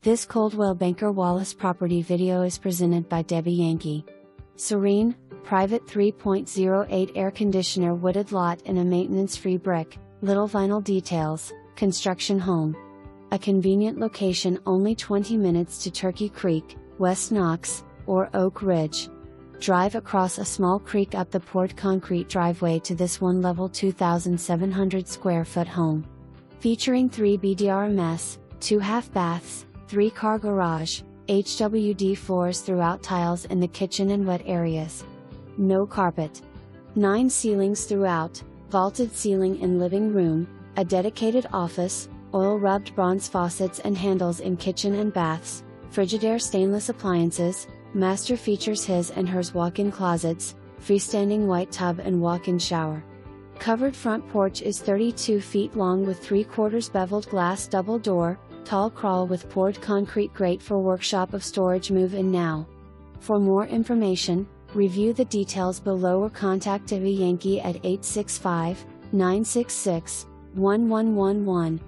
This Coldwell Banker Wallace property video is presented by Debbie Yankee. Serene, private 3.08 air conditioner wooded lot in a maintenance-free brick, little vinyl details, construction home. A convenient location only 20 minutes to Turkey Creek, West Knox, or Oak Ridge. Drive across a small creek up the poured concrete driveway to this one-level 2,700 square foot home. Featuring 3 bdrms, 2 half baths, 3-car garage, HWD floors throughout, tiles in the kitchen and wet areas. No carpet. 9 ceilings throughout, vaulted ceiling in living room, a dedicated office, oil-rubbed bronze faucets and handles in kitchen and baths, Frigidaire stainless appliances, master features his and hers walk-in closets, freestanding white tub and walk-in shower. Covered front porch is 32 feet long with 3/4 beveled glass double door, tall crawl with poured concrete, great for workshop of storage. Move in now. For more information, review the details below or contact Debbie Yankee at 865-966-1111.